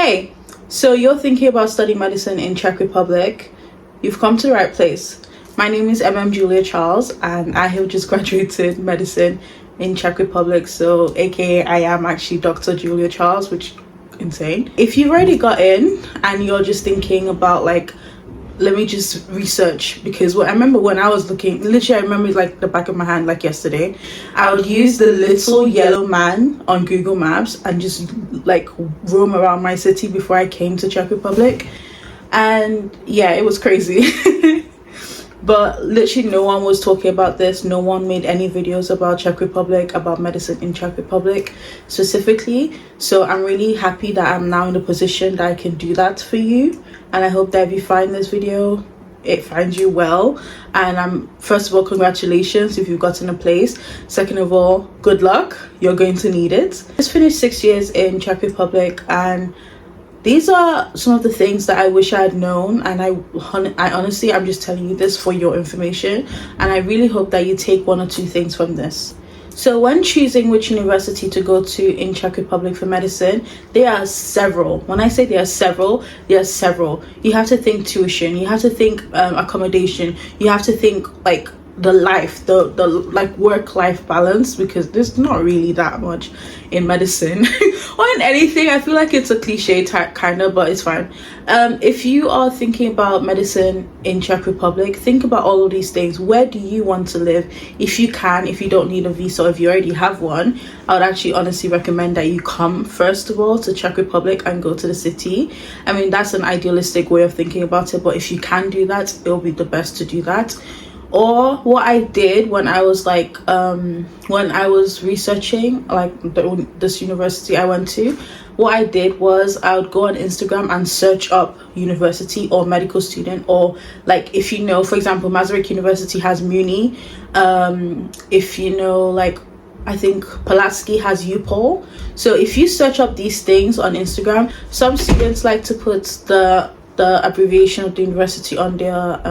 Hey, so you're thinking about studying medicine in Czech Republic? You've come to the right place. My name is Julia Charles, and I have just graduated medicine in Czech Republic. So, aka, I am actually Dr. Julia Charles, which is insane. If you've already got in and you're just thinking about let me just research, because I remember when I was looking, literally I remember like the back of my hand, like yesterday, I would use the little yellow man on Google Maps and just like roam around my city before I came to Czech Republic. And yeah, it was crazy. But literally no one was talking about this. No one made any videos about Czech Republic, about medicine in Czech Republic specifically. So I'm really happy that I'm now in a position that I can do that for you. And I hope that if you find this video, it finds you well. And first of all, congratulations if you've gotten a place. Second of all, good luck. You're going to need it. I just finished 6 years in Czech Republic, and these are some of the things that I wish I had known, and I honestly, I'm just telling you this for your information, and I really hope that you take one or two things from this. So when choosing which university to go to in Czech Republic for medicine, there are several. When I say there are several, there are several. You have to think tuition, you have to think accommodation, you have to think like the like work-life balance, because there's not really that much in medicine or in anything. I feel like it's a cliche type kind of, but it's fine. If you are thinking about medicine in Czech Republic, think about all of these things. Where do you want to live? If you can, if you don't need a visa, if you already have one, I would actually honestly recommend that you come first of all to Czech Republic and go to the city. I mean, that's an idealistic way of thinking about it, but if you can do that, it'll be the best to do that. Or what I did when I was when I was researching this university I went to, what I did was I would go on Instagram and search up university or medical student, or like, if you know, for example, Masaryk University has Muni. If you know, like, I think Pulaski has UPOL. So if you search up these things on Instagram, some students like to put the abbreviation of the university on their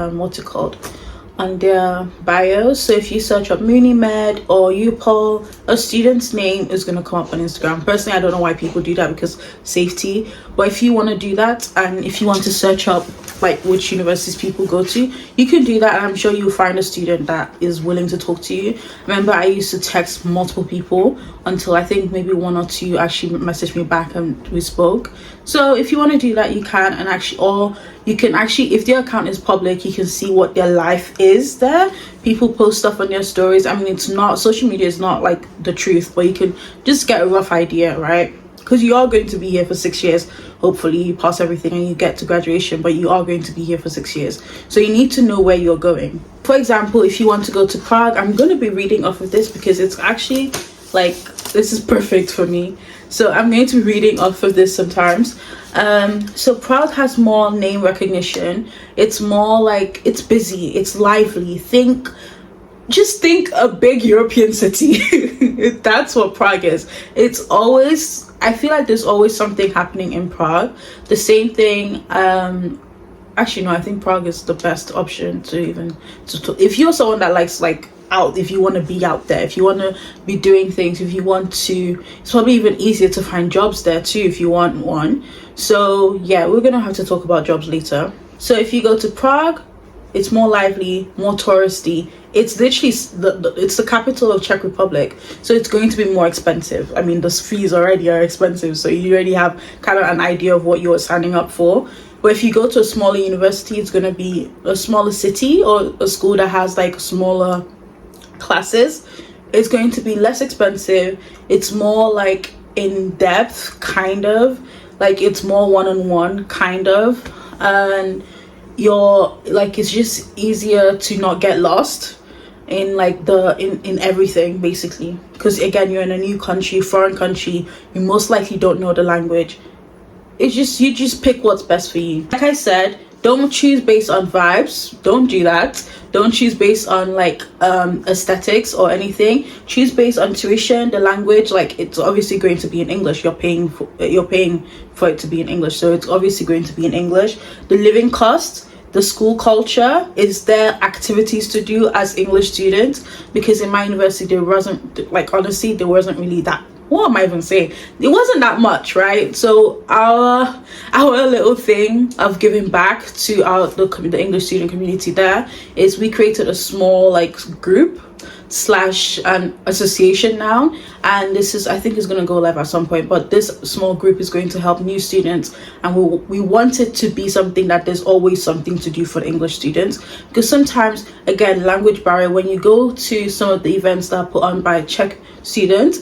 on their bios. So if you search up MuniMed or UPOL, a student's name is going to come up on Instagram. Personally, I don't know why people do that, because safety. But if you want to do that, and if you want to search up like which universities people go to, you can do that, and I'm sure you'll find a student that is willing to talk to you. Remember, I used to text multiple people until I think maybe one or two actually messaged me back and we spoke. So if you want to do that, you can, and actually, or you can actually, if their account is public, you can see what their life is there. People post stuff on their stories. I mean, it's not, social media is not like the truth, but you can just get a rough idea, right? Because you are going to be here for 6 years. Hopefully you pass everything and you get to graduation, but you are going to be here for 6 years. So you need to know where you're going. For example, if you want to go to Prague, I'm going to be reading off of this because it's actually like, this is perfect for me. So I'm going to be reading off of this sometimes. So Prague has more name recognition. It's more like, it's busy, it's lively. Just think a big European city. That's what Prague is. It's always, I feel like there's always something happening in Prague. The same thing, actually no, I think Prague is the best option to even, if you're someone that likes like out, if you want to be out there, if you want to be doing things, if you want to, it's probably even easier to find jobs there too if you want one. So yeah, we're gonna have to talk about jobs later. So if you go to Prague, it's more lively, more touristy. It's literally it's the capital of Czech Republic, so it's going to be more expensive. I mean, the fees already are expensive, so you already have kind of an idea of what you're signing up for. But if you go to a smaller university, it's going to be a smaller city or a school that has like smaller classes. It's going to be less expensive. It's more like in depth, kind of like, it's more one-on-one kind of, and you're like, it's just easier to not get lost in like in everything, basically, because again, you're in a new country, foreign country, you most likely don't know the language. It's just, you just pick what's best for you. Like I said, don't choose based on vibes. Don't do that. Don't choose based on like aesthetics or anything. Choose based on tuition, the language. Like, it's obviously going to be in English. You're paying for it to be in English, so it's obviously going to be in English. The living cost, the school culture, is there activities to do as English students? Because in my university there wasn't, like, honestly, there wasn't really that what am I even saying? It wasn't that much, right? So our little thing of giving back to the English student community there is we created a small like group slash an association now, and this is, I think, is going to go live at some point, but this small group is going to help new students, and we want it to be something that there's always something to do for the English students, because sometimes, again, language barrier, when you go to some of the events that are put on by Czech students,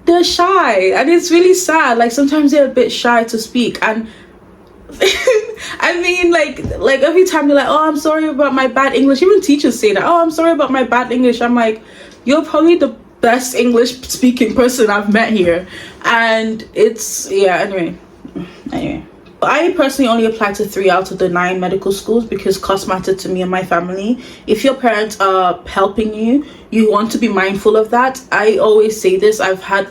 they're shy, and it's really sad. Like sometimes they're a bit shy to speak, and I mean, like every time they're like, oh, I'm sorry about my bad English. Even teachers say that, oh, I'm sorry about my bad English. I'm like, you're probably the best English speaking person I've met here. And it's, yeah, anyway. I personally only applied to 3 out of the 9 medical schools because cost mattered to me and my family. If your parents are helping you, you want to be mindful of that. I always say this. I've had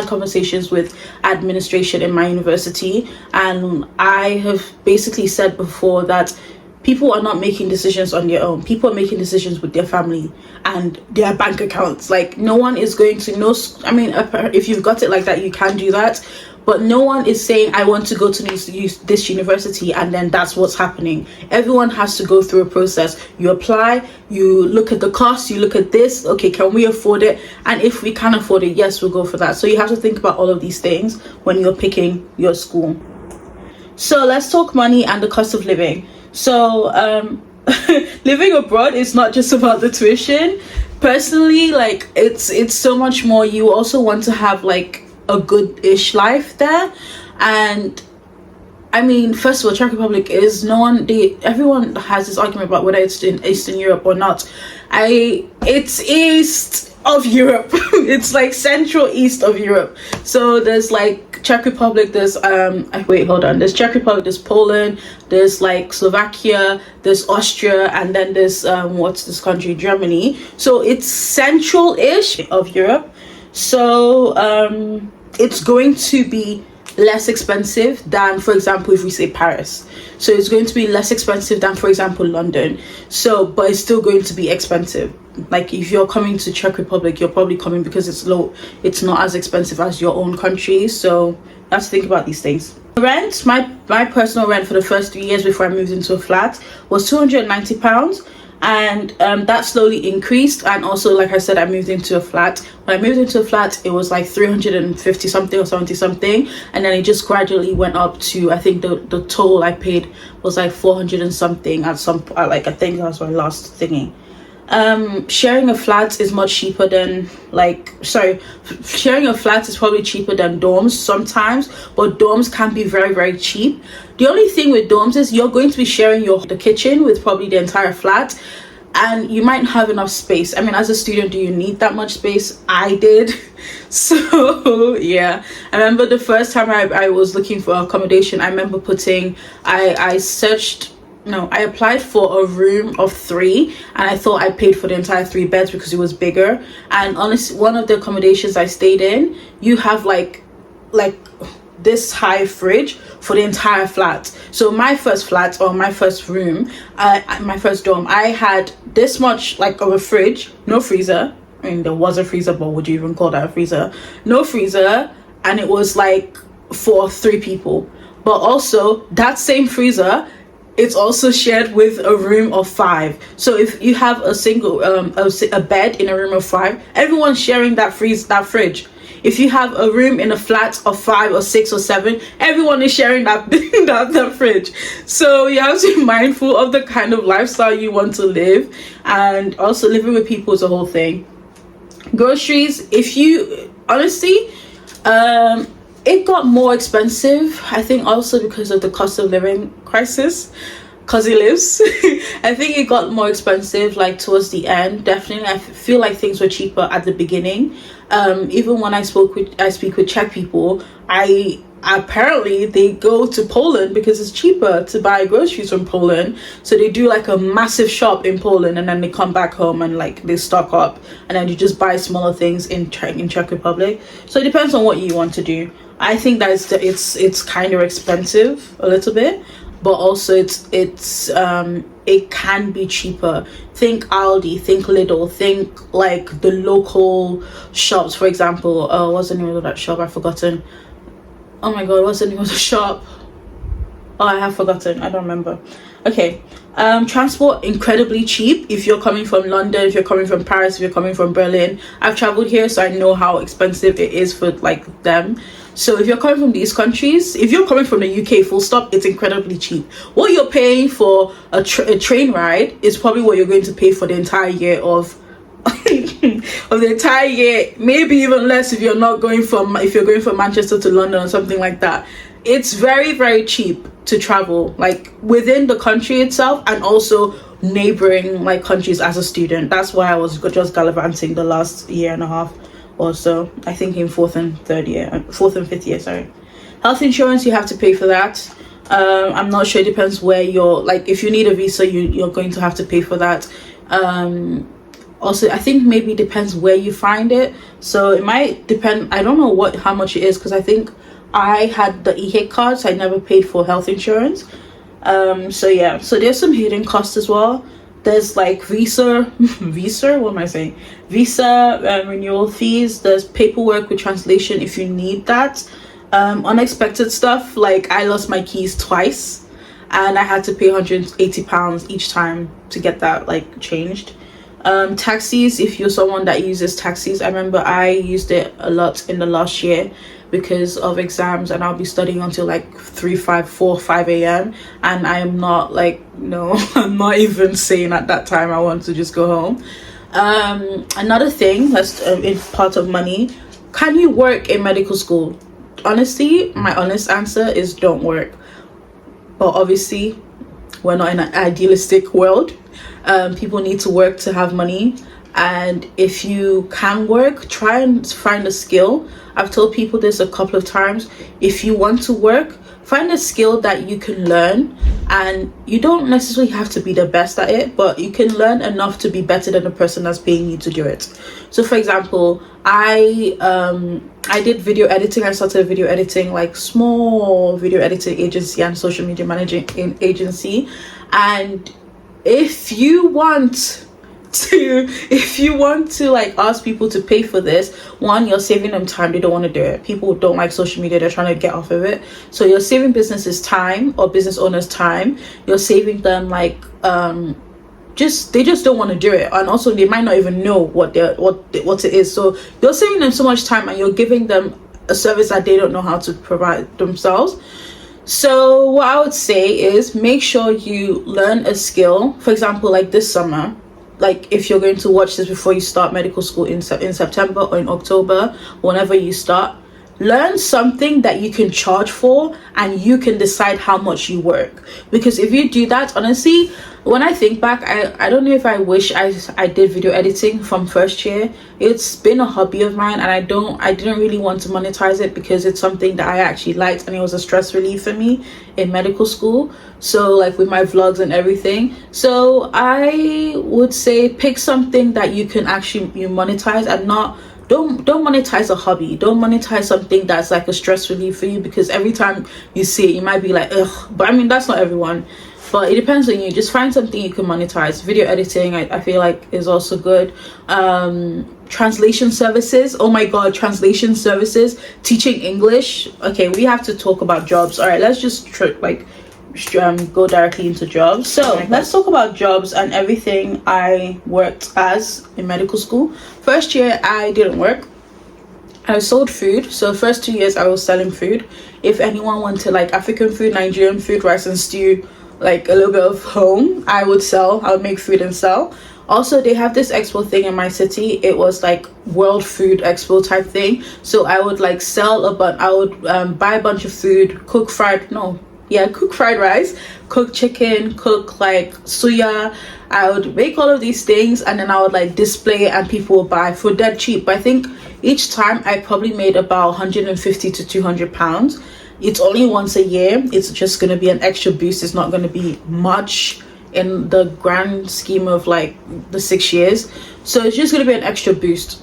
conversations with administration in my university, and I have basically said before that people are not making decisions on their own. People are making decisions with their family and their bank accounts. Like, no one is going to know. I mean, if you've got it like that, you can do that. But no one is saying, I want to go to this university, and then that's what's happening. Everyone has to go through a process. You apply, you look at the cost, you look at this. Okay, can we afford it? And if we can afford it, yes, we'll go for that. So you have to think about all of these things when you're picking your school. So let's talk money and the cost of living. So living abroad is not just about the tuition. Personally, like it's so much more. You also want to have like a good-ish life there. And I mean, first of all, Czech Republic is everyone has this argument about whether it's in Eastern Europe or not. It's east of Europe. It's like central east of Europe. So there's like Czech Republic, there's there's Czech Republic, there's Poland, there's like Slovakia, there's Austria, and then there's what's this country, Germany. So it's central-ish of Europe. So it's going to be less expensive than, for example, if we say Paris. So it's going to be less expensive than, for example, London. So, but it's still going to be expensive. Like if you're coming to Czech Republic, you're probably coming because it's low. It's not as expensive as your own country. So you have to think about these things. Rent, my personal rent for the first 3 years before I moved into a flat was £290. And that slowly increased, and also, like I said, I moved into a flat. When I moved into a flat, it was like 350 something or 70 something, and then it just gradually went up to, I think the total I paid was like 400 and something I think that was my last thingy. Sharing a flat is much cheaper than sharing a flat is probably cheaper than dorms sometimes, but dorms can be very, very cheap. The only thing with dorms is you're going to be sharing the kitchen with probably the entire flat, and you might have enough space. I mean, as a student, do you need that much space? I did. So yeah, I remember the first time I was looking for accommodation, I remember I applied for a room of 3, and I thought I paid for the entire 3 beds because it was bigger. And honestly, one of the accommodations I stayed in, you have like this high fridge for the entire flat. So my first flat, or my first room, my first dorm, I had this much like of a fridge, no freezer. I mean, there was a freezer, but would you even call that a freezer? No freezer, and it was like for 3 people. But also that same freezer, it's also shared with a room of 5. So if you have a single a bed in a room of 5, everyone's sharing that fridge. If you have a room in a flat of 5 or 6 or 7, everyone is sharing that fridge. So you have to be mindful of the kind of lifestyle you want to live, and also living with people is a whole thing. Groceries, it got more expensive, I think, also because of the cost of living crisis, because he lives. I think it got more expensive like towards the end. Definitely, I feel like things were cheaper at the beginning. Even when I speak with Czech people, apparently they go to Poland because it's cheaper to buy groceries from Poland. So they do like a massive shop in Poland, and then they come back home and like they stock up, and then you just buy smaller things in Czech Republic. So it depends on what you want to do. I think that it's kind of expensive a little bit, but also it's it can be cheaper. Think Aldi, think Lidl, think like the local shops. For example, what's the name of that shop? I've forgotten. Oh my god, what's the name of the shop? Oh, I have forgotten. I don't remember. Okay. Transport incredibly cheap if you're coming from London, if you're coming from Paris, if you're coming from Berlin. I've traveled here, so I know how expensive it is for like them. So if you're coming from these countries, if you're coming from the UK, full stop, it's incredibly cheap. What you're paying for a train ride is probably what you're going to pay for the entire year of of the entire year, maybe even less if you're going from Manchester to London or something like that. It's very, very cheap to travel, like within the country itself and also neighboring like countries as a student. That's why I was just gallivanting the last year and a half or so. I think in fourth and fifth year, sorry. Health insurance, you have to pay for that. I'm not sure, it depends where you're, like if you need a visa, you're going to have to pay for that. Also, I think maybe depends where you find it, so it might depend. I don't know how much it is, because I think I had the e-hit card, so I never paid for health insurance. So yeah, so there's some hidden costs as well. There's like visa renewal fees. There's paperwork with translation if you need that. Unexpected stuff, like I lost my keys twice and I had to pay £180 each time to get that like changed. Taxis, if you're someone that uses taxis, I remember I used it a lot in the last year because of exams, and I'll be studying until like 5 a.m. and I am not like, no, I'm not even saying at that time I want to just go home. Another thing that's in part of money, can you work in medical school? Honestly, my honest answer is don't work. But obviously we're not in an idealistic world. People need to work to have money, and if you can work, try and find a skill. I've told people this a couple of times. If you want to work, find a skill that you can learn, and you don't necessarily have to be the best at it, but you can learn enough to be better than the person that's paying you to do it. So for example, I did video editing. I started a video editing, like small video editing agency and social media managing agency. And if you want to like ask people to pay for this, one, you're saving them time. They don't want to do it. People don't like social media, they're trying to get off of it. So you're saving businesses time, or business owners time. You're saving them like they just don't want to do it, and also they might not even know what it is. So you're saving them so much time, and you're giving them a service that they don't know how to provide themselves. So what I would say is make sure you learn a skill. For example, like this summer, like if you're going to watch this before you start medical school in September or in October, whenever you start, learn something that you can charge for and you can decide how much you work. Because if you do that, honestly, when I think back, I don't know if I wish I did video editing from first year. It's been a hobby of mine, and I didn't really want to monetize it because it's something that I actually liked, and it was a stress relief for me in medical school. So like with my vlogs and everything. So I would say pick something that you can actually monetize, and don't monetize a hobby. Don't monetize something that's like a stress relief for you, because every time you see it, you might be like, ugh. But I mean, that's not everyone, but it depends on you. Just find something you can monetize. Video editing, I feel like, is also good. Translation services, oh my god, translation services. Teaching English. Okay, we have to talk about jobs. All right, let's just go directly into jobs. So let's talk about jobs and everything I worked as in medical school. First year I didn't work. I sold food. So first 2 years I was selling food. If anyone wanted like African food, Nigerian food, rice and stew, like a little bit of home, I would make food and sell. Also, they have this expo thing in my city. It was like World Food Expo type thing. So I would like I would buy a bunch of food, cook fried rice, cook chicken, cook like suya. I would make all of these things, and then I would like display it, and people would buy for dead cheap. But I think each time I probably made about 150 to 200 pounds. It's only once a year. It's just going to be an extra boost. It's not going to be much in the grand scheme of like the 6 years. So it's just going to be an extra boost.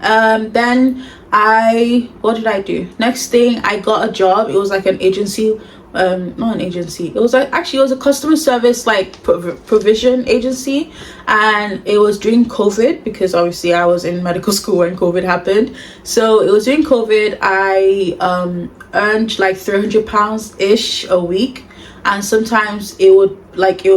Then what did I do? Next thing, I got a job. It was like an agency not an agency, it was like, actually it was a customer service like provision agency, and it was during COVID, because obviously I was in medical school when COVID happened. So it was during COVID. I earned like £300 ish a week, and sometimes it would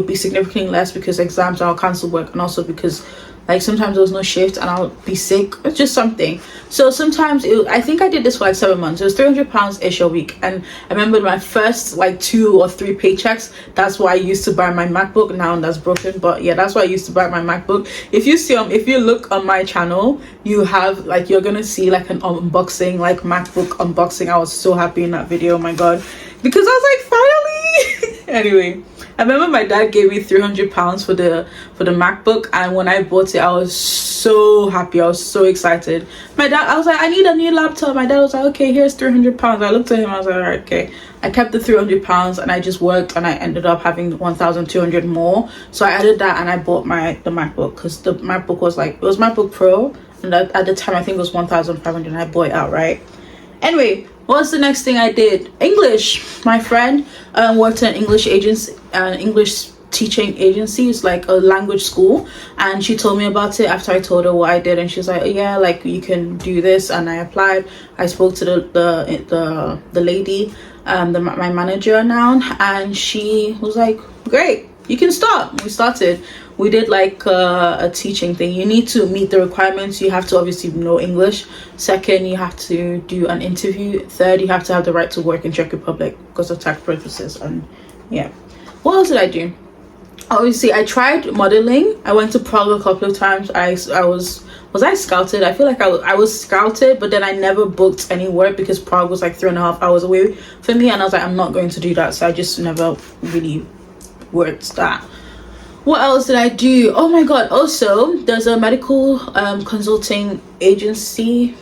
be significantly less because exams are cancelled work, and also because like sometimes there was no shift and I'll be sick. It's just something. So sometimes I think I did this for like 7 months. It was £300 ish a week. And I remember my first like 2 or 3 paychecks, that's why I used to buy my MacBook. Now that's broken, but yeah, that's why I used to buy my MacBook. If you look on my channel, you're gonna see like an unboxing, like MacBook unboxing. I was so happy in that video, oh my god, because I was like, finally. Anyway, I remember my dad gave me £300 for the MacBook, and when I bought it, I was so happy. I was so excited. I was like, I need a new laptop. My dad was like, okay, here's £300. I looked at him, I was like, all right, okay. I kept the £300 and I just worked, and I ended up having 1,200 more. So I added that and I bought the MacBook, because the MacBook was like, it was MacBook Pro, and at the time I think it was 1,500, and I bought it outright. Anyway, what's the next thing I did? English. My friend worked in an English agency, an English teaching agency. It's like a language school, and she told me about it after I told her what I did, and she's like, yeah, like you can do this. And I applied. I spoke to the lady, my manager now, and she was like, great, you can start. We started. We did like a teaching thing. You need to meet the requirements. You have to obviously know English. Second, you have to do an interview. Third, you have to have the right to work in Czech Republic because of tax purposes. And yeah, what else did I do? Obviously, I tried modeling. I went to Prague a couple of times. Was I scouted? I feel like I was scouted, but then I never booked any work because Prague was like 3.5 hours away from me, and I was like, I'm not going to do that. So I just never really worked that. What else did I do? Oh my god, also there's a medical consulting agency.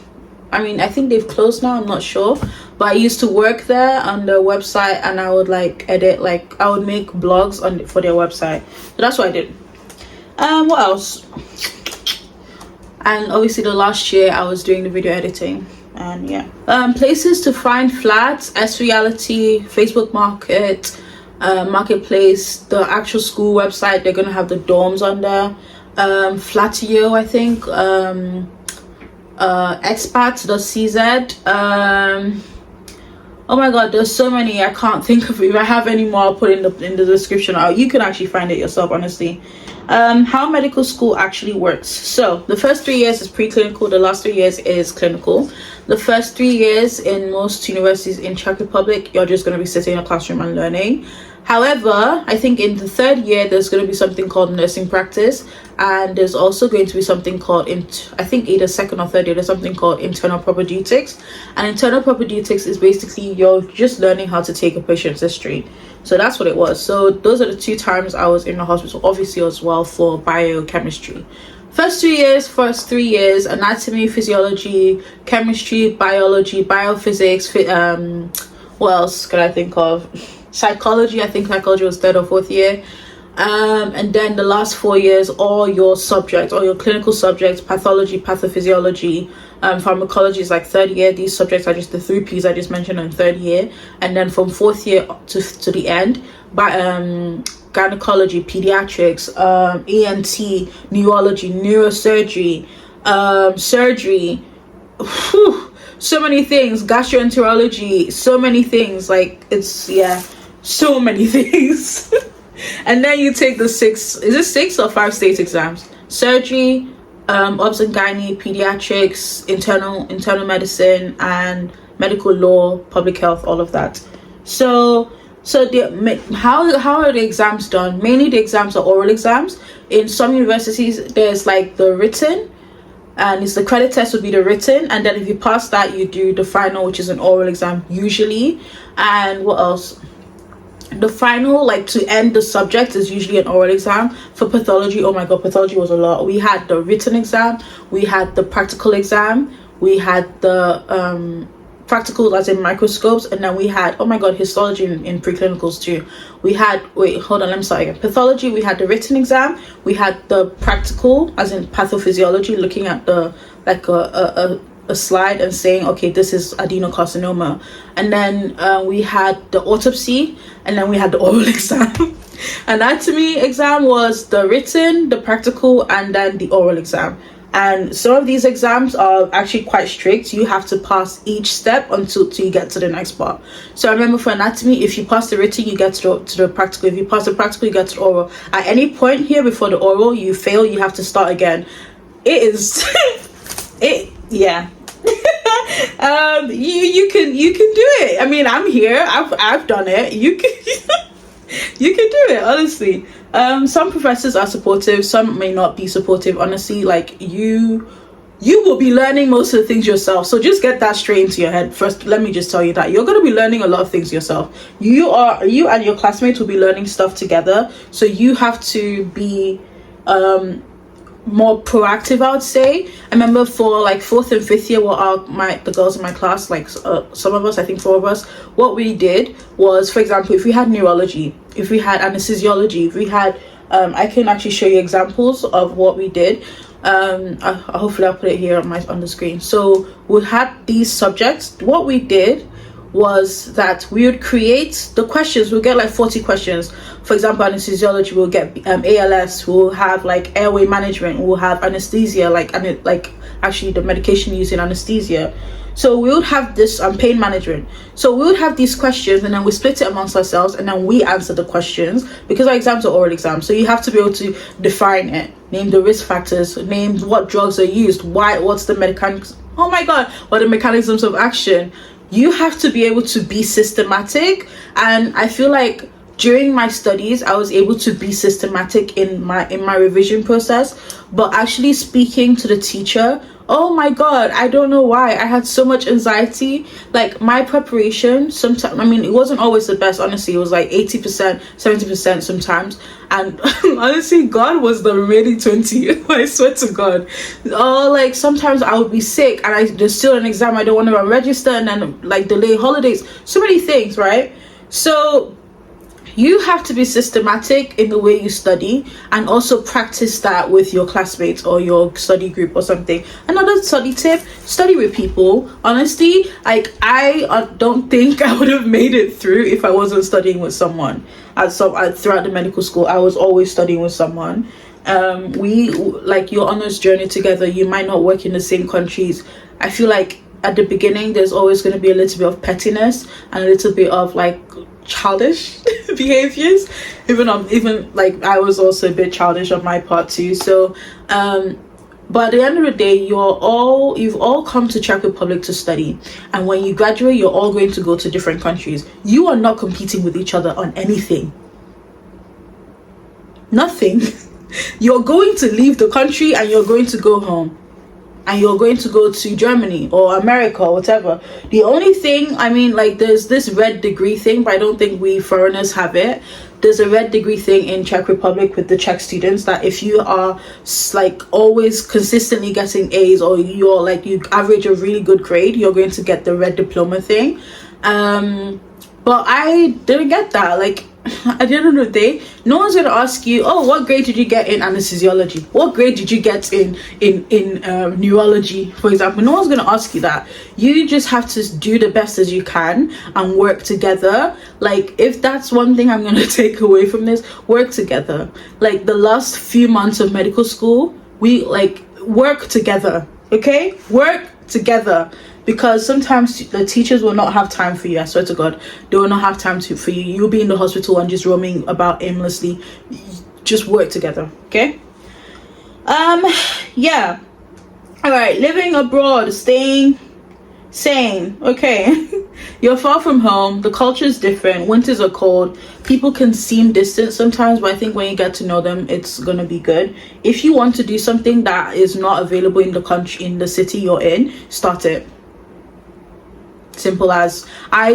I mean, I think they've closed now, I'm not sure, but I used to work there on the website, and I would like edit, like I would make blogs for their website. So that's what I did. What else? And obviously the last year I was doing the video editing. And yeah, places to find flats: S Reality, Facebook Market, Marketplace, the actual school website. They're gonna have the dorms on there. Flatio, I think. Expats.cz. Oh my god, there's so many. I can't think of it. If I have any more, I'll put in the description. You can actually find it yourself, honestly. How medical school actually works. So the first 3 years is preclinical, the last 3 years is clinical. The first 3 years in most universities in Czech Republic, you're just going to be sitting in a classroom and learning. However, I think in the 3rd year there's going to be something called nursing practice, and there's also going to be something called, I think either 2nd or 3rd year, there's something called internal propedeutics. And internal propedeutics is basically you're just learning how to take a patient's history. So that's what it was. So those are the 2 times I was in the hospital, obviously as well for biochemistry. First 3 years, anatomy, physiology, chemistry, biology, biophysics, what else could I think of? Psychology. I think psychology was 3rd or 4th year. And then the last 4 years, all your subjects, all your clinical subjects: pathology, pathophysiology, pharmacology is like 3rd year. These subjects are just the 3 P's I just mentioned in 3rd year. And then from 4th year to the end, gynecology, pediatrics, ENT, neurology, neurosurgery, surgery, so many things, gastroenterology, so many things. Like, it's, yeah, so many things. And then you take the 6 or 5 state exams: surgery, obs and gynae, pediatrics, internal medicine, and medical law, public health, all of that. So how are the exams done? Mainly the exams are oral exams. In some universities there's like the written, and it's the credit test would be the written, and then if you pass that, you do the final, which is an oral exam usually. And what else? The final, like to end the subject, is usually an oral exam. For pathology, oh my god, pathology was a lot. We had the written exam, we had the practical exam, we had the practical as in microscopes, and then we had, oh my god, histology in preclinicals too. We had, wait, hold on, let me start again. Pathology, we had the written exam, we had the practical as in pathophysiology, looking at the like a a slide and saying, okay, this is adenocarcinoma. And then we had the autopsy, and then we had the oral exam. Anatomy exam was the written, the practical, and then the oral exam. And some of these exams are actually quite strict. You have to pass each step until you get to the next part. So I remember for anatomy, if you pass the written, you get to the practical. If you pass the practical, you get to the oral. At any point here before the oral, you fail, you have to start again. It is yeah. You can do it. I mean, I'm here. I've done it. You can you can do it, honestly. Some professors are supportive, some may not be supportive. Honestly, like you will be learning most of the things yourself, so just get that straight into your head. First, let me just tell you that you're going to be learning a lot of things yourself. You and your classmates will be learning stuff together, so you have to be more proactive, I would say. I remember for like 4th and 5th year, the girls in my class, like some of us, I think 4 of us, what we did was, for example, if we had neurology, if we had anesthesiology, if we had I can actually show you examples of what we did. Hopefully I'll put it here on the screen. So we had these subjects. What we did was that we would create the questions. We'll get like 40 questions. For example, anesthesiology, we'll get ALS, we'll have like airway management, we'll have anesthesia, like actually the medication used in anesthesia. So we would have this pain management. So we would have these questions, and then we split it amongst ourselves, and then we answer the questions, because our exams are oral exams. So you have to be able to define it, name the risk factors, name what drugs are used, what's the mechanics. Oh my God, what are the mechanisms of action? You have to be able to be systematic, and I feel like during my studies I was able to be systematic in my revision process. But actually speaking to the teacher, oh my God, I don't know why I had so much anxiety. Like my preparation sometimes, I mean, it wasn't always the best, honestly. It was like 80%, 70% sometimes, and honestly God was the remaining 20. I swear to God. Like sometimes I would be sick and there's still an exam, I don't want to register, and then like delay holidays, so many things, right? So you have to be systematic in the way you study, and also practice that with your classmates or your study group or something. Another study tip: study with people. Honestly, like I don't think I would have made it through if I wasn't studying with someone. Throughout the medical school, I was always studying with someone. We like, you're on this journey together. You might not work in the same countries. I feel like at the beginning there's always going to be a little bit of pettiness and a little bit of like childish behaviors. Even like I was also a bit childish on my part too. So but at the end of the day, you've all come to Czech Republic to study, and when you graduate, you're all going to go to different countries. You are not competing with each other on anything. Nothing. You're going to leave the country and you're going to go home, and you're going to go to Germany or America or whatever. The only thing, I mean, like there's this red degree thing, but I don't think we foreigners have it. There's a red degree thing in Czech Republic with the Czech students, that if you are like always consistently getting A's, or you're like you average a really good grade, you're going to get the red diploma thing. But I didn't get that. Like at the end of the day, no one's going to ask you, oh, what grade did you get in anesthesiology? What grade did you get in neurology, for example? No one's going to ask you that. You just have to do the best as you can and work together. Like, if that's one thing I'm going to take away from this, work together. Like the last few months of medical school, we like work together. Okay, work together, because sometimes the teachers will not have time for you. I swear to God, they will not have time for you. You'll be in the hospital and just roaming about aimlessly. Just work together, okay? Yeah. All right, living abroad, staying sane. Okay. You're far from home, the culture is different, winters are cold, people can seem distant sometimes, but I think when you get to know them, it's gonna be good. If you want to do something that is not available in the country, in the city you're in, start it. Simple as.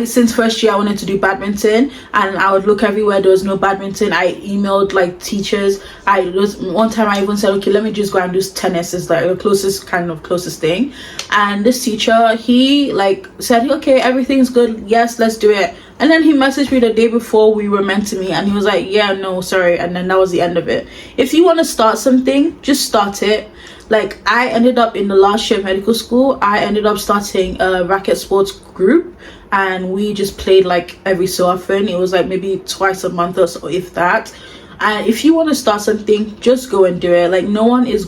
Since first year I wanted to do badminton, and I would look everywhere, there was no badminton. I emailed like teachers. One time I even said, okay, let me just go and do tennis. Is like the closest thing. And this teacher, he like said, okay, everything's good, yes, let's do it. And then he messaged me the day before we were meant to meet, and he was like, yeah, no, sorry. And then that was the end of it. If you want to start something, just start it. Like, I ended up in the last year of medical school, I ended up starting a racket sports group, and we just played like every so often. It was like maybe twice a month or so, if that. And if you want to start something, just go and do it. Like, no one is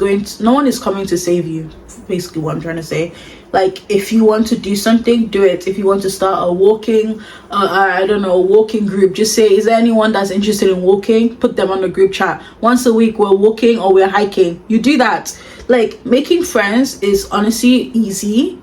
coming to save you, basically what I'm trying to say. Like, if you want to do something, do it. If you want to start a walking walking group, just say, is there anyone that's interested in walking? Put them on the group chat. Once a week we're walking or we're hiking. You do that. Like, making friends is honestly easy.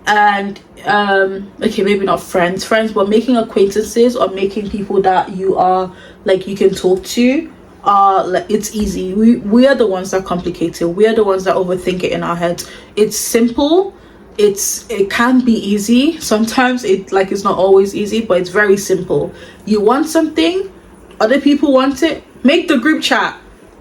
And okay, maybe not friends, but making acquaintances or making people that you are like you can talk to, like, it's easy. We are the ones that complicate it. We are the ones that overthink it in our heads. It's simple. It can be easy. Sometimes it's not always easy, but it's very simple. You want something, other people want it, make the group chat,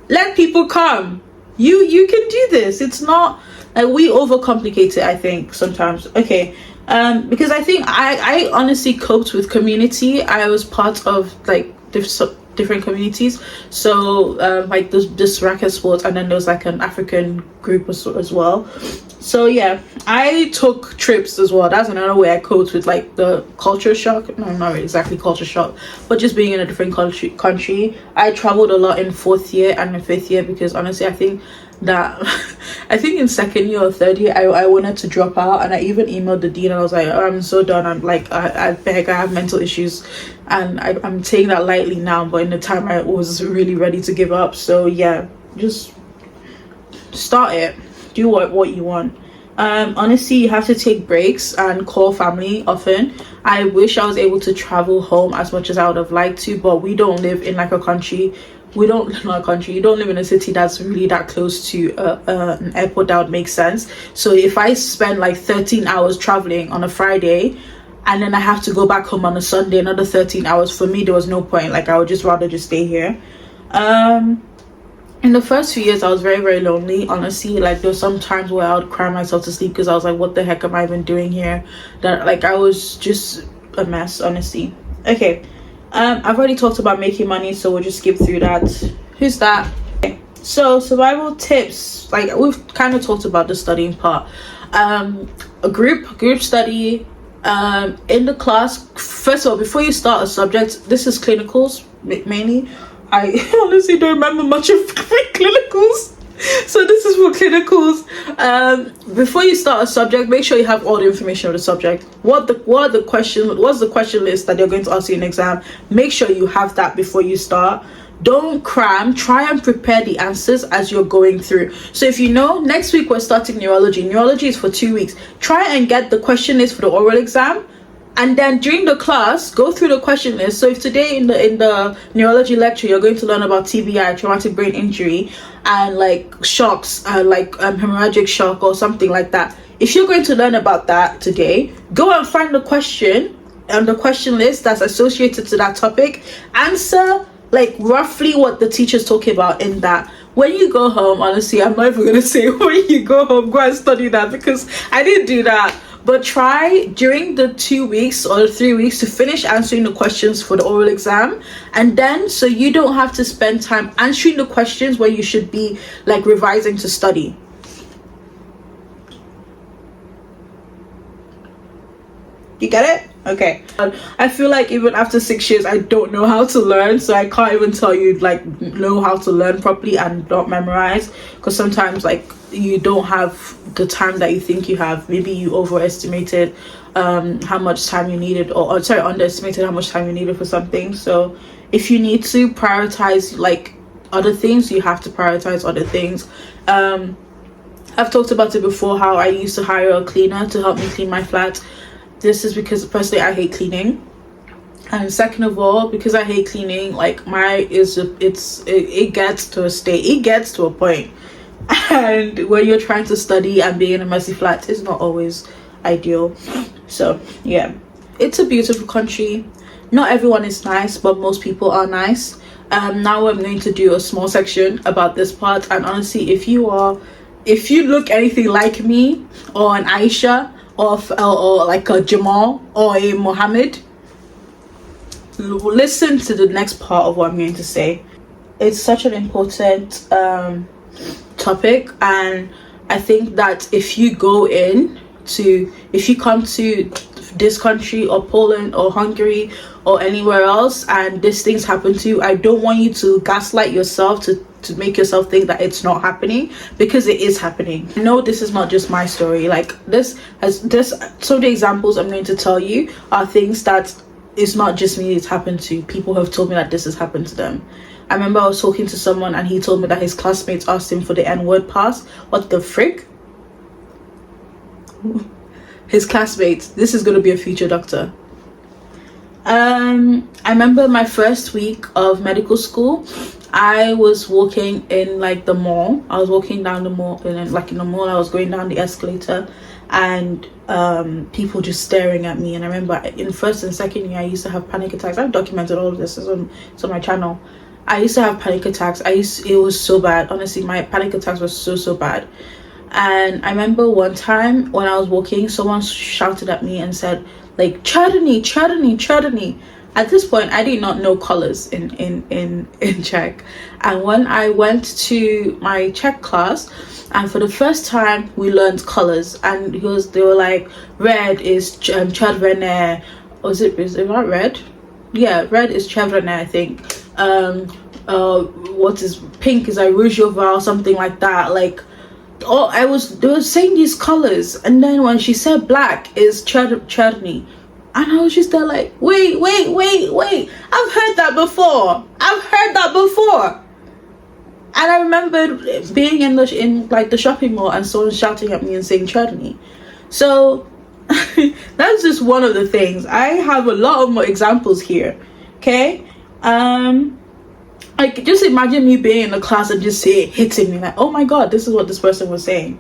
let people come. You can do this. It's not like we overcomplicate it, I think, sometimes. Okay, because I think I honestly coped with community. I was part of like different communities, so like this racket sports, and then there was like an African group as well. So yeah, I took trips as well. That's another way I coped with like the culture shock. No, not exactly culture shock, but just being in a different country. I traveled a lot in 4th year and in 5th year, because honestly I think that I think in 2nd year or 3rd year I wanted to drop out, and I even emailed the dean and I was like, oh, I'm so done. I'm like, I beg, I have mental issues, and I'm taking that lightly now, but in the time I was really ready to give up. So yeah, just start it, do what you want. Honestly, you have to take breaks and call family often. I wish I was able to travel home as much as I would have liked to, but we don't live in like a country. You don't live in a city that's really that close to an airport that would make sense. So if I spend like 13 hours traveling on a Friday, and then I have to go back home on a Sunday, another 13 hours, for me there was no point. Like, I would just rather just stay here. In the first few years I was very, very lonely, honestly. Like, there were some times where I would cry myself to sleep because I was like, what the heck am I even doing here? That, like, I was just a mess, honestly. Okay, I've already talked about making money, so we'll just skip through that. Who's that? Okay. So survival tips, like we've kind of talked about the studying part. A group study in the class. First of all, before you start a subject, this is clinicals mainly. I honestly don't remember much of clinicals, so this is for clinicals. Before you start a subject, make sure you have all the information of the subject. What's the question list that they're going to ask you in exam? Make sure you have that before you start. Don't cram. Try and prepare the answers as you're going through. So if you know next week we're starting neurology is for 2 weeks, try and get the question list for the oral exam. And then during the class, go through the question list. So if today in the neurology lecture you're going to learn about TBI, traumatic brain injury, and like shocks, like hemorrhagic shock or something like that, if you're going to learn about that today, go and find the question on the question list that's associated to that topic. Answer like roughly what the teacher's talking about in that. When you go home, honestly, I'm not even gonna say when you go home, go and study that, because I didn't do that. But try during the 2 weeks or 3 weeks to finish answering the questions for the oral exam, and then so you don't have to spend time answering the questions where you should be like revising to study. You get it? Okay. I feel like even after 6 years I don't know how to learn, so I can't even tell you like know how to learn properly and not memorize, because sometimes like you don't have the time that you think you have. Maybe you overestimated how much time you needed, or underestimated how much time you needed for something. So if you need to prioritize like other things, you have to prioritize other things. I've talked about it before, how I used to hire a cleaner to help me clean my flat. This is because personally I hate cleaning, and second of all, because I hate cleaning, like it gets to a point, and when you're trying to study and being in a messy flat is not always ideal. So yeah, it's a beautiful country. Not everyone is nice, but most people are nice. Now I'm going to do a small section about this part, and honestly, if you look anything like me or an Aisha, or like a Jamal or a Mohammed, listen to the next part of what I'm going to say. It's such an important topic, and I think that if you come to this country or Poland or Hungary or anywhere else and these things happen to you, I don't want you to gaslight yourself to make yourself think that it's not happening, because it is happening. I know this is not just my story. Like some of the examples I'm going to tell you are things that it's not just me, it's happened to. People have told me that this has happened to them. I remember I was talking to someone and he told me that his classmates asked him for the N-word pass. What the frick? His classmates. This is going to be a future doctor. I remember my first week of medical school, I was walking in like the mall. I was walking down the mall, in the mall, I was going down the escalator, and people just staring at me. And I remember in first and second year, I used to have panic attacks. I've documented all of this. It's on my channel. I used to have panic attacks. It was so bad. Honestly, my panic attacks were so bad. And I remember one time when I was walking, someone shouted at me and said, like, Chardonnay, Chardonnay, Chardonnay. At this point, I did not know colors in Czech. And when I went to my Czech class, and for the first time we learned colors, and they were like, red is červené. Is it not red? Yeah, red is červené, I think. What is pink is like růžová or something like that. Like, they were saying these colors, and then when she said black is černý, and I was just there like, wait, I've heard that before. And I remember being in the shopping mall and someone shouting at me and saying černý. So that's just one of the things. I have a lot of more examples here. Okay, like, just imagine me being in the class and just hitting me like, oh my god, this is what this person was saying.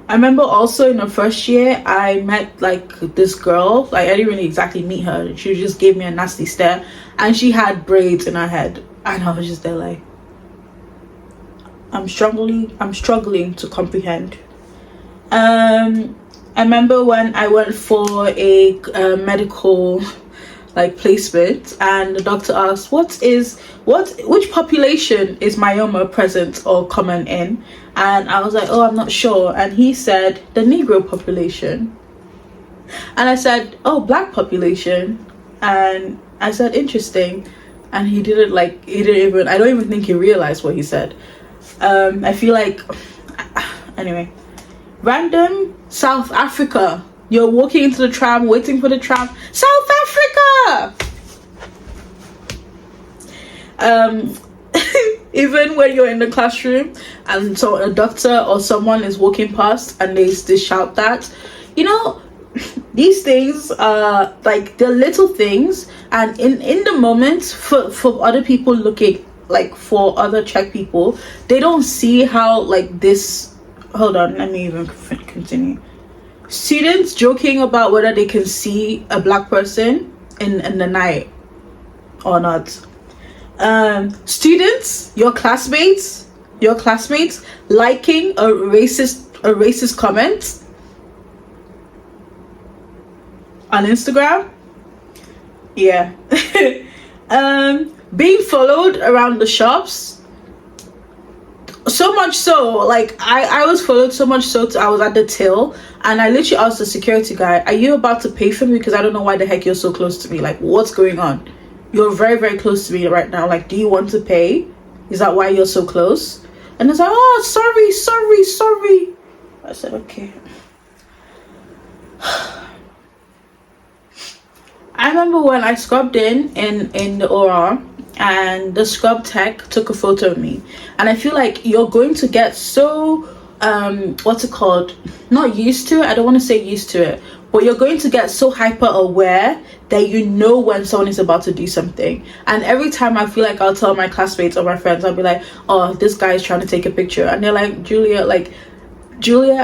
I remember also in the first year, I met like this girl. Like, I didn't really exactly meet her. She just gave me a nasty stare, and she had braids in her head, and I was just there like, I'm struggling to comprehend. I remember when I went for a medical like placement, and the doctor asked, which population is myoma present or common in? And I was like, oh, I'm not sure. And he said the Negro population, and I said, oh, black population. And I said, interesting. And I don't even think he realized what he said. I feel like, anyway, random South Africa. You're walking into the tram, waiting for the tram. South Africa! Even when you're in the classroom and so a doctor or someone is walking past and they shout that, these things are like, they're little things, and in the moment for other people looking, like for other Czech people, they don't see how like this. Hold on, let me even continue. Students joking about whether they can see a black person in the night or not. Students, your classmates liking a racist comment on Instagram. Yeah. Being followed around the shops. So much so, like, I was followed so much so I was at the till, and I literally asked the security guy, are you about to pay for me? Because I don't know why the heck you're so close to me. Like, what's going on? You're very, very close to me right now. Like, do you want to pay? Is that why you're so close? And it's like, oh, sorry. I said, okay. I remember when I scrubbed in the OR, and the scrub tech took a photo of me, and I feel like you're going to get so what's it called, not used to it, I don't want to say used to it, but you're going to get so hyper aware that you know when someone is about to do something. And every time I feel like I'll tell my classmates or my friends, I'll be like, oh, this guy is trying to take a picture, and they're like, Julia, are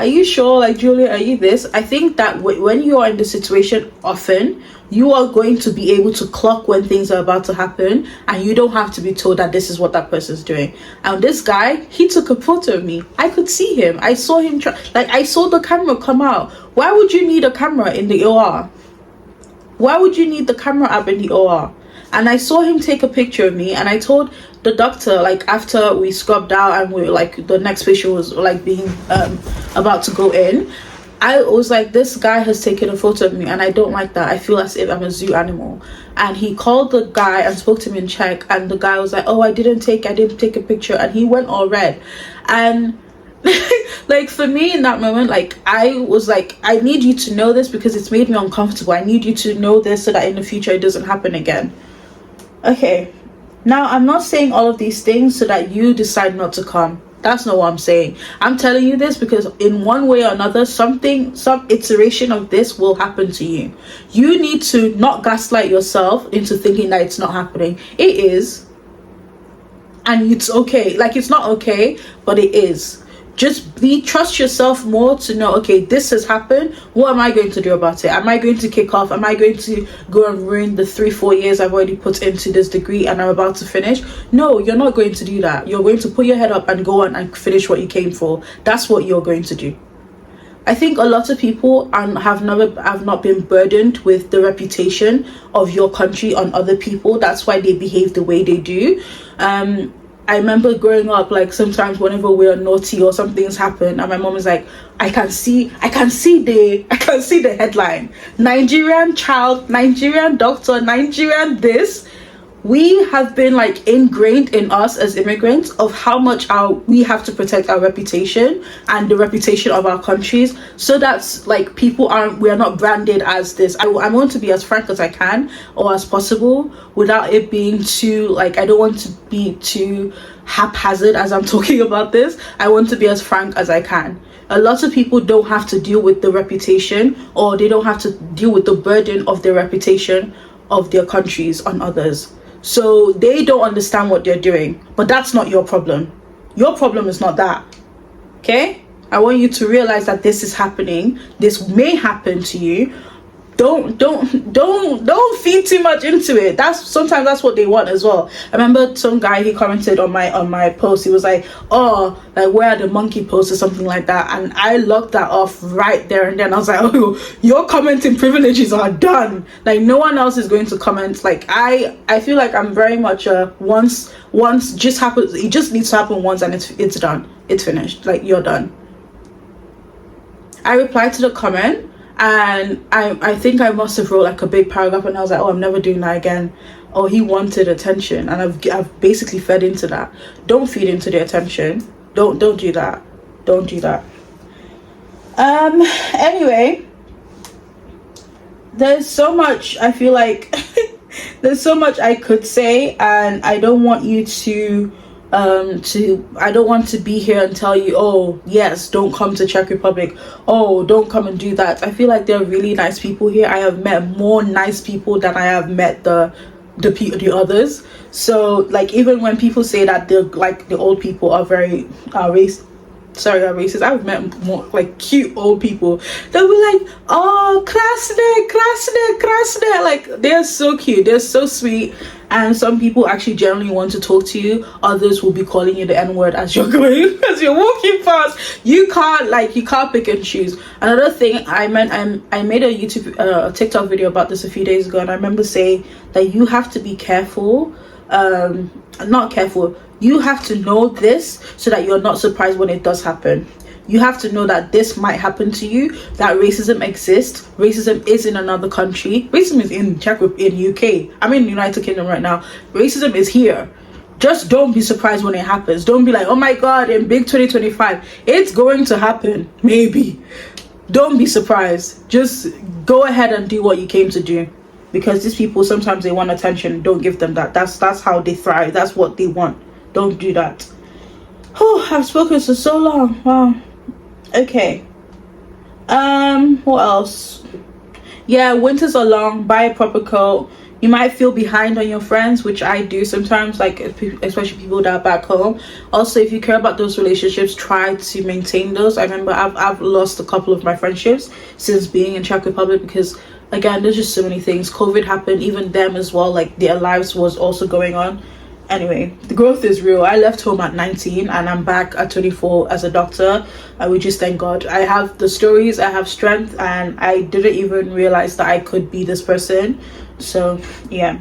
you sure? Like, Julia, are you this? I think that when you are in the situation often, you are going to be able to clock when things are about to happen, and you don't have to be told that this is what that person's doing. And this guy, he took a photo of me. I could see him. I saw him I saw the camera come out. Why would you need a camera in the OR? Why would you need the camera app in the OR? and I saw him take a picture of me, and I told the doctor, like, after we scrubbed out and we were like, the next patient was like being about to go in, I was like, this guy has taken a photo of me and I don't like that. I feel as if I'm a zoo animal. And he called the guy and spoke to him in Czech, and the guy was like, oh, I didn't take a picture, and he went all red. And like, for me in that moment, like, I was like, I need you to know this because it's made me uncomfortable. I need you to know this so that in the future it doesn't happen again. Okay, now I'm not saying all of these things so that you decide not to come. That's not what I'm saying. I'm telling you this because in one way or another, some iteration of this will happen to you. You need to not gaslight yourself into thinking that it's not happening. It is, and it's okay. Like, it's not okay, but it is. Just trust yourself more to know, okay, this has happened. What am I going to do about it? Am I going to kick off? Am I going to go and ruin the 3-4 years I've already put into this degree and I'm about to finish? No, you're not going to do that. You're going to put your head up and go on and finish what you came for. That's what you're going to do. I think a lot of people have not been burdened with the reputation of your country on other people. That's why they behave the way they do. I remember growing up, like, sometimes whenever we're naughty or something's happened, and my mom is like, I can see the headline: Nigerian child, Nigerian doctor, Nigerian this. We have been like ingrained in us as immigrants of how much we have to protect our reputation and the reputation of our countries, so that's like we are not branded as this. I want to be as frank as I can or as possible without it being too, like, I don't want to be too haphazard as I'm talking about this. I want to be as frank as I can. A lot of people don't have to deal with the reputation, or they don't have to deal with the burden of their reputation of their countries on others. So they don't understand what they're doing, but that's not your problem. Your problem is not that. Okay? I want you to realize that this is happening. This may happen to you. Don't feed too much into it. Sometimes that's what they want as well. I remember some guy, he commented on my post. He was like, oh, like, where are the monkey posts or something like that, and I locked that off right there and then. I was like, oh, your commenting privileges are done. Like, no one else is going to comment. Like, I feel like I'm very much once just happens. It just needs to happen once and it's done. It's finished. Like, you're done. I replied to the comment, and I think I must have wrote like a big paragraph, and I was like, oh, I'm never doing that again. Oh, he wanted attention, and I've basically fed into that. Don't feed into the attention. Don't do that. Don't do that. Anyway, there's so much, I feel like there's so much I could say, and I don't want you to I don't want to be here and tell you, oh yes, don't come to Czech Republic, oh don't come and do that. I feel like there are really nice people here. I have met more nice people than I have met the others. So, like, even when people say that the old people are very racist, I've met more like cute old people. They'll be like, oh, krasne, like, they're so cute, they're so sweet. And some people actually generally want to talk to you. Others will be calling you the N-word as you're walking past. You can't pick and choose. Another thing I made a TikTok video about this a few days ago, and I remember saying that you have to be careful. Not careful. You have to know this so that you're not surprised when it does happen. You have to know that this might happen to you, that racism exists. Racism is in another country. Racism is in UK. I'm in the United Kingdom right now. Racism is here. Just don't be surprised when it happens. Don't be like, oh my God, in big 2025, it's going to happen. Maybe. Don't be surprised. Just go ahead and do what you came to do. Because these people, sometimes they want attention. Don't give them that. That's how they thrive. That's what they want. Don't do that. Oh, I've spoken for so long. Wow. Okay. What else? Yeah, winters are long. Buy a proper coat. You might feel behind on your friends, which I do sometimes, like, especially people that are back home. Also, if you care about those relationships, try to maintain those. I remember I've lost a couple of my friendships since being in Czech Republic because, again, there's just so many things. COVID happened, even them as well, like, their lives was also going on. Anyway, the growth is real. I left home at 19 and I'm back at 24 as a doctor. I would just thank God. I have the stories, I have strength, and I didn't even realize that I could be this person. So yeah.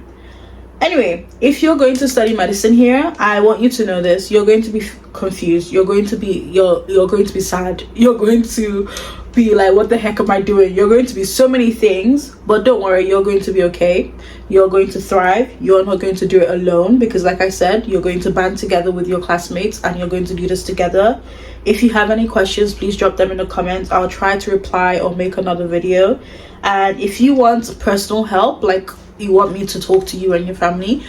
Anyway, if you're going to study medicine here, I want you to know this. You're going to be confused. You're going to be sad. You're going to be like, what the heck am I doing? You're going to be so many things, but don't worry, you're going to be okay. You're going to thrive. You're not going to do it alone, because like I said, you're going to band together with your classmates and you're going to do this together. If you have any questions, please drop them in the comments. I'll try to reply or make another video. And if you want personal help, like you want me to talk to you and your family,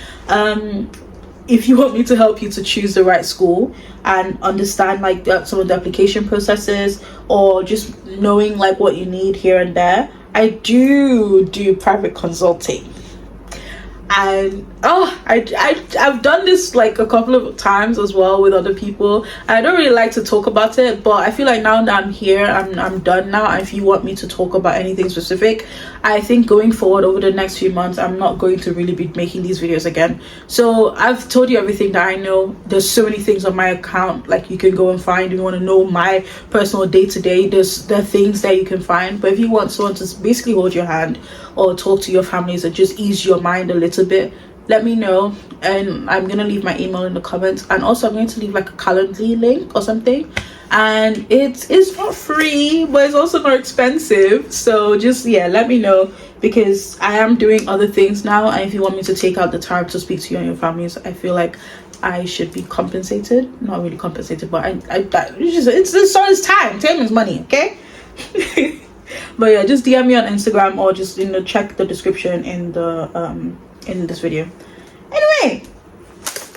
if you want me to help you to choose the right school and understand like some of the application processes, or just knowing like what you need here and there, I do private consulting. And I've done this like a couple of times as well with other people. I don't really like to talk about it, but I feel like now that I'm here, I'm done now. If you want me to talk about anything specific, I think going forward over the next few months, I'm not going to really be making these videos again. So I've told you everything that I know. There's so many things on my account like you can go and find. If you want to know my personal day-to-day, there are things that you can find. But if you want someone to basically hold your hand or talk to your families and just ease your mind a little bit, let me know. And I'm gonna leave my email in the comments, and also I'm going to leave like a Calendly link or something. And it's not free, but it's also not expensive. So just, yeah, let me know, because I am doing other things now, and if you want me to take out the time to speak to you and your families, I feel like I should be compensated. Not really compensated, but it's time is money, okay? But yeah, just DM me on Instagram, or just check the description in the in this video. Anyway,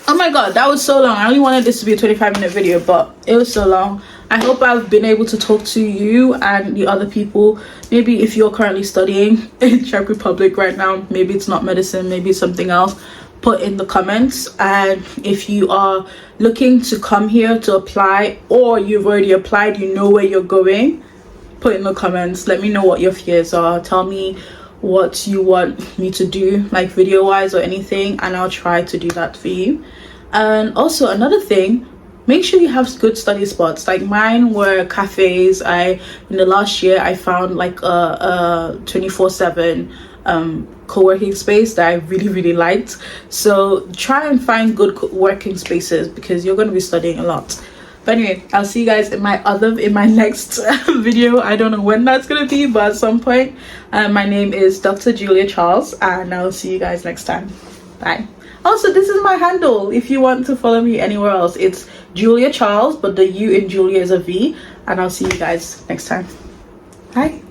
oh my god, that was so long. I only wanted this to be a 25-minute video, but it was so long. I hope I've been able to talk to you and the other people. Maybe if you're currently studying in Czech Republic right now, maybe it's not medicine, maybe it's something else, put in the comments. And if you are looking to come here to apply, or you've already applied, you know where you're going, put in the comments. Let me know what your fears are. Tell me what you want me to do, like video wise or anything, and I'll try to do that for you. And also another thing, make sure you have good study spots. Like mine were cafes. In the last year I found like a 24/7 co-working space that I really liked. So try and find good working spaces, because you're going to be studying a lot. But anyway, I'll see you guys in my next video. I don't know when that's gonna be, but at some point. My name is Dr. Julia Charles, and I'll see you guys next time. Bye. Also, this is my handle. If you want to follow me anywhere else, it's Julia Charles, but the U in Julia is a V. And I'll see you guys next time. Bye.